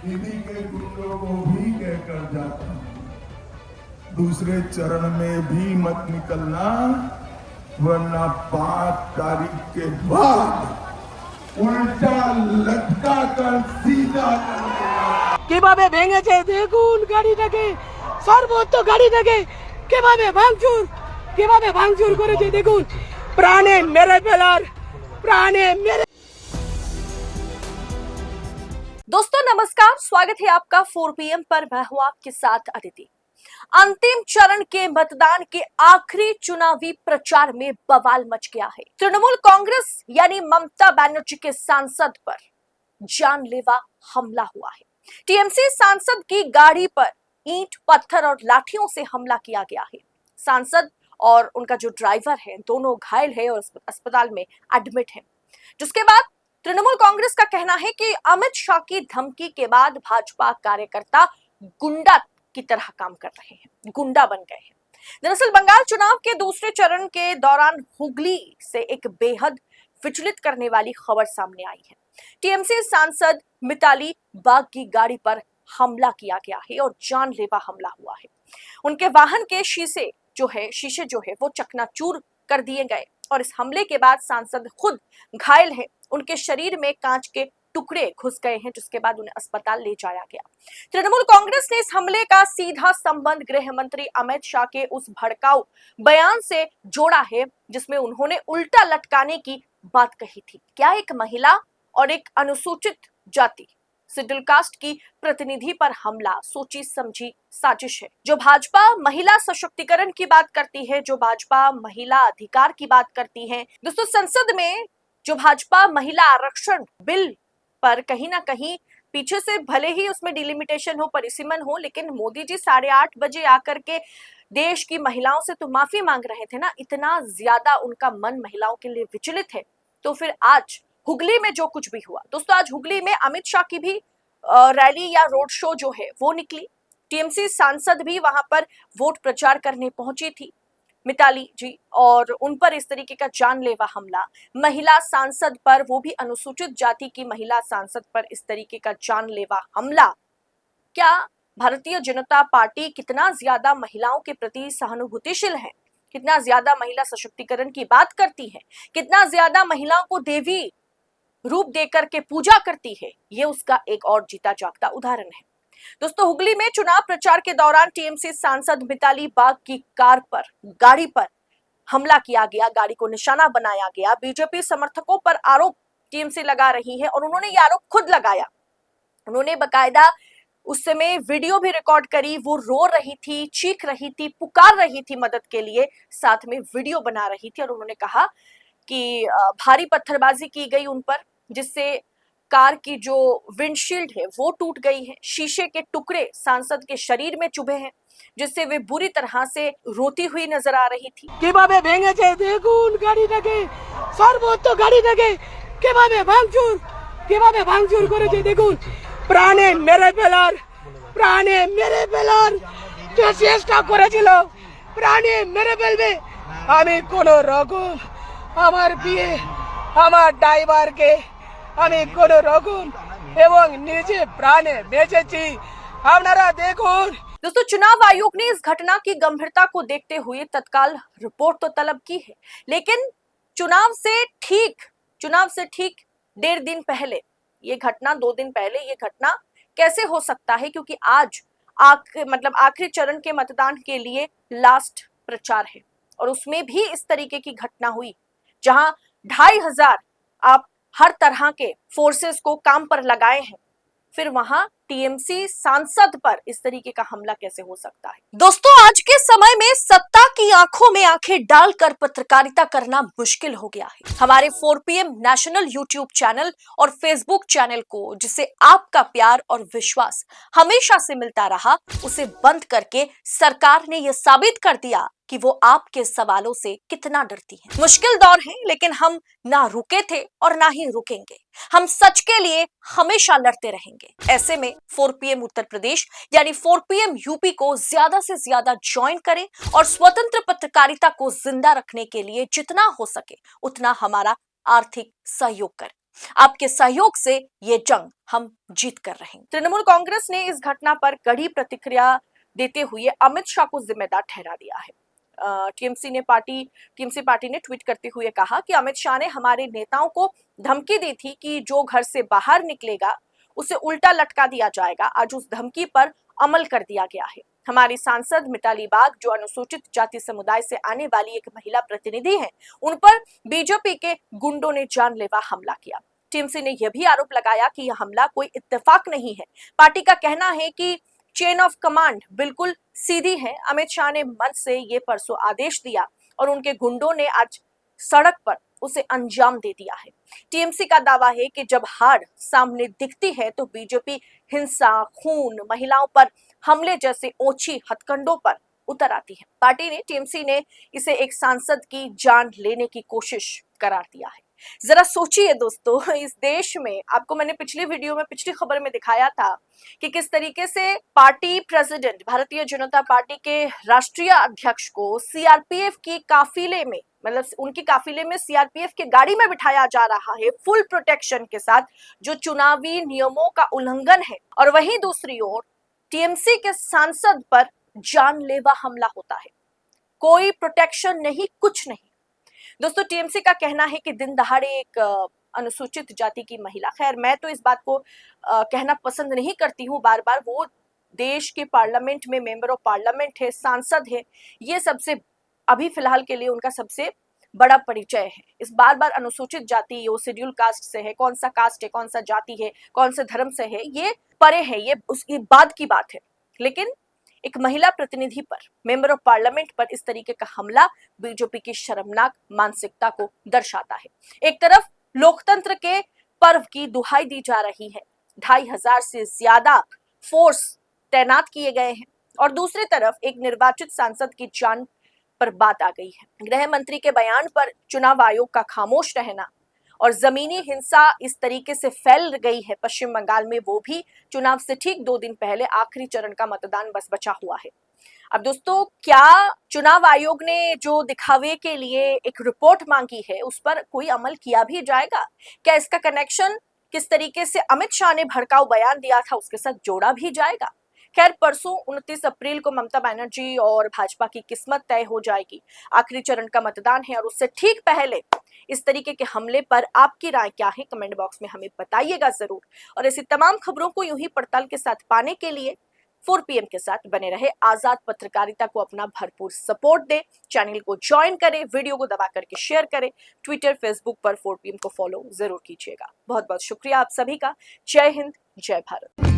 दीदी के गुंडों को भी कहकर जाता हूं, दूसरे चरण में भी मत निकलना, वरना 5 तारीख के बाद उल्टा लटका कर सीधा কিভাবে ভেঙেছে দেখুন গাড়িটাকে, সর্বত্র গাড়িটাকে কিভাবে ভাঙচুর করেছে দেখুন, প্রাণে মেরে ফেলার, প্রাণে মেরে। दोस्तों नमस्कार, स्वागत है आपका 4 PM पर। मैं हूं आपके साथ अदिति। अंतिम चरण के मतदान के आखिरी चुनावी प्रचार में बवाल मच गया है। तृणमूल कांग्रेस यानी ममता बनर्जी के सांसद पर जानलेवा हमला हुआ है। टीएमसी सांसद की गाड़ी पर ईंट, पत्थर और लाठियों से हमला किया गया है। सांसद और उनका जो ड्राइवर है दोनों घायल है और अस्पताल में एडमिट है। जिसके बाद तृणमूल कांग्रेस का कहना है कि अमित शाह की धमकी के बाद भाजपा कार्यकर्ता गुंडा की तरह काम कर रहे हैं, गुंडा बन गए हैं। दरअसल बंगाल चुनाव के दूसरे चरण के दौरान हुगली से एक बेहद विचलित करने वाली खबर सामने आई है। टीएमसी सांसद मिताली बाग की गाड़ी पर हमला किया गया है और जानलेवा हमला हुआ है। उनके वाहन के शीशे जो है वो चकनाचूर कर दिए गए और इस हमले के बाद सांसद खुद घायल है। उनके शरीर में कांच के टुकड़े घुस गए हैं, जिसके बाद उन्हें अस्पताल ले जाया गया। तृणमूल कांग्रेस ने इस हमले का सीधा संबंध गृह मंत्री अमित शाह के उस भड़काऊ बयान से जोड़ा है जिसमें उन्होंने उल्टा लटकाने की बात कही थी। क्या एक महिला और एक अनुसूचित जाति शेड्यूल कास्ट की प्रतिनिधि पर हमला सोची समझी साजिश है? जो भाजपा महिला सशक्तिकरण की बात करती है, जो भाजपा महिला अधिकार की बात करती है, दोस्तों संसद में जो भाजपा महिला आरक्षण बिल पर कहीं ना कहीं पीछे से भले ही उसमें डिलिमिटेशन हो, परिसीमन हो, लेकिन मोदी जी 8:30 बजे आकर के देश की महिलाओं से तो माफी मांग रहे थे ना। इतना ज्यादा उनका मन महिलाओं के लिए विचलित है। तो फिर आज हुगली में जो कुछ भी हुआ, दोस्तों आज हुगली में अमित शाह की भी रैली या रोड शो जो है वो निकली। टीएमसी सांसद भी वहां पर वोट प्रचार करने पहुंची थी, मिताली जी, और उन पर इस तरीके का जानलेवा हमला, महिला सांसद पर, वो भी अनुसूचित जाति की महिला सांसद पर इस तरीके का जानलेवा हमला। क्या भारतीय जनता पार्टी कितना ज्यादा महिलाओं के प्रति सहानुभूतिशील है, कितना ज्यादा महिला सशक्तिकरण की बात करती है, कितना ज्यादा महिलाओं को देवी रूप देकर के पूजा करती है, ये उसका एक और जीता जागता उदाहरण है। दोस्तों हुगली में चुनाव प्रचार के दौरान टीएमसी सांसद मिताली बाग की गाड़ी पर हमला किया गया, गाड़ी को निशाना बनाया गया। बीजेपी समर्थकों पर आरोप टीएमसी लगा रही है और उन्होंने ये आरोप खुद लगाया। उन्होंने बकायदा उस समय वीडियो भी रिकॉर्ड करी, वो रो रही थी, चीख रही थी, पुकार रही थी मदद के लिए, साथ में वीडियो बना रही थी और उन्होंने कहा कि भारी पत्थरबाजी की गई उन पर, जिससे कार की जो विंडशील्ड है वो टूट गई है। शीशे के टुकड़े सांसद के शरीर में चुभे हैं, जिससे वे बुरी तरह से रोती हुई नजर आ रही थी। কিভাবে ভেঙেছে দেখুন গাড়িটাকে, সর্বত্র গাড়িটাকে কিভাবে ভাঙচুর করেছে দেখুন, প্রাণে মেরে ফেলার যে চেষ্টা করেছিল, প্রাণে মেরে ফেলবে। আমি কোন রকম আমার বিয়ে, আমার ড্রাইভারকে আমি কোন রকম এবং নিজে প্রাণে বেঁচেছি, আপনারা দেখুন। दोस्तों चुनाव आयोग ने इस घटना की गंभीरता को देखते हुए तत्काल रिपोर्ट तो तलब की है, लेकिन चुनाव से ठीक 1.5 दिन पहले ये घटना, 2 दिन पहले ये घटना कैसे हो सकता है? क्योंकि आज आखिरी चरण के मतदान के लिए लास्ट प्रचार है और उसमें भी इस तरीके की घटना हुई, जहां 2,500 आप हर तरह के फोर्सेस को काम पर लगाए हैं, फिर वहां टीएमसी सांसद पर इस तरीके का हमला कैसे हो सकता है? दोस्तों आज के समय में सत्ता की आंखों में आंखें डालकर पत्रकारिता करना मुश्किल हो गया है। हमारे 4 PM नेशनल यूट्यूब चैनल और फेसबुक चैनल को, जिसे आपका प्यार और विश्वास हमेशा से मिलता रहा, उसे बंद करके सरकार ने यह साबित कर दिया कि वो आपके सवालों से कितना डरती है। मुश्किल दौर है, लेकिन हम ना रुके थे और ना ही रुकेंगे। हम सच के लिए हमेशा लड़ते रहेंगे। ऐसे में 4 PM उत्तर प्रदेश यानी 4 PM यूपी को ज्यादा से ज्यादा ज्वाइन करें और स्वतंत्र पत्रकारिता को जिंदा रखने के लिए जितना हो सके उतना हमारा आर्थिक सहयोग करें। आपके सहयोग से ये जंग हम जीत कर रहेंगे। तृणमूल कांग्रेस ने इस घटना पर कड़ी प्रतिक्रिया देते हुए अमित शाह को जिम्मेदार ठहरा दिया है। टीएमसी पार्टी ने ट्वीट करते हुए कहा कि अमित शाह ने हमारे नेताओं को धमकी दी थी कि जो घर से बाहर निकलेगा उसे उल्टा लटका दिया जाएगा। आज उस धमकी पर अमल कर दिया गया है। हमारी सांसद मिताली बाग, जो अनुसूचित जाति समुदाय से आने वाली एक महिला प्रतिनिधि हैं, उन पर बीजेपी के गुंडों ने जानलेवा हमला किया। टीएमसी ने यह भी आरोप लगाया कि यह हमला कोई इत्तेफाक नहीं है। पार्टी का कहना है कि चेन ऑफ कमांड बिल्कुल सीधी है। अमित शाह ने मंच से ये परसों आदेश दिया और उनके गुंडों ने आज सड़क पर उसे अंजाम दे दिया है। टीएमसी का दावा है कि जब हार सामने दिखती है तो बीजेपी हिंसा, खून, महिलाओं पर हमले जैसे ओछी हथकंडों पर उतर आती है। पार्टी ने टीएमसी ने इसे एक सांसद की जान लेने की कोशिश करार दिया है। जरा सोचिए दोस्तों, इस देश में आपको मैंने पिछली खबर में दिखाया था कि किस तरीके से party president, Bharatiya Janata party के राष्ट्रीय अध्यक्ष को सीआरपीएफ की काफिले में, मतलब उनकी काफिले में सीआरपीएफ की गाड़ी में बिठाया जा रहा है फुल प्रोटेक्शन के साथ, जो चुनावी नियमों का उल्लंघन है। और वहीं दूसरी ओर टीएमसी के सांसद पर जानलेवा हमला होता है। कोई प्रोटेक्शन नहीं, कुछ नहीं। दोस्तों, टीएमसी का कहना है कि दिन दहाड़े एक अनुसूचित जाति की महिला, खैर मैं तो इस बात को कहना पसंद नहीं करती हूँ बार बार, वो देश के पार्लियामेंट में मेंबर ऑफ पार्लियामेंट है, सांसद है, ये सबसे अभी फिलहाल के लिए उनका सबसे बड़ा परिचय है। इस बार बार अनुसूचित जाति, वो शेड्यूल कास्ट से है, कौन सा कास्ट है, कौन सा जाति है, कौन से धर्म से है, ये परे है, ये उसकी बाद की बात है। लेकिन एक महिला प्रतिनिधि पर, मेंबर ऑफ पार्लियामेंट पर इस तरीके का हमला बीजेपी की शर्मनाक मानसिकता को दर्शाता है। एक तरफ लोकतंत्र के पर्व की दुहाई दी जा रही है, 2500 से ज्यादा फोर्स तैनात किए गए हैं, और दूसरी तरफ एक निर्वाचित सांसद की जान पर बात आ गई है। गृह मंत्री के बयान पर चुनाव आयोग का खामोश रहना और जमीनी हिंसा इस तरीके से फैल गई है पश्चिम बंगाल में, वो भी चुनाव से ठीक 2 दिन पहले। आखिरी चरण का मतदान बस बचा हुआ है। अब दोस्तों, क्या चुनाव आयोग ने जो दिखावे के लिए एक रिपोर्ट मांगी है उस पर कोई अमल किया भी जाएगा? क्या इसका कनेक्शन किस तरीके से अमित शाह ने भड़काऊ बयान दिया था उसके साथ जोड़ा भी जाएगा? खैर, परसों 29 अप्रैल को ममता बनर्जी और भाजपा की किस्मत तय हो जाएगी। आखिरी चरण का मतदान है और उससे ठीक पहले इस तरीके के हमले पर आपकी राय क्या है, कमेंट बॉक्स में हमें बताइएगा जरूर। और ऐसी तमाम खबरों को यूं ही पड़ताल के साथ पाने के लिए 4 PM के साथ बने रहे। आजाद पत्रकारिता को अपना भरपूर सपोर्ट दे, चैनल को ज्वाइन करें, वीडियो को दबा करके शेयर करें, ट्विटर, फेसबुक पर 4 PM को फॉलो जरूर कीजिएगा। बहुत बहुत शुक्रिया आप सभी का। जय हिंद, जय भारत।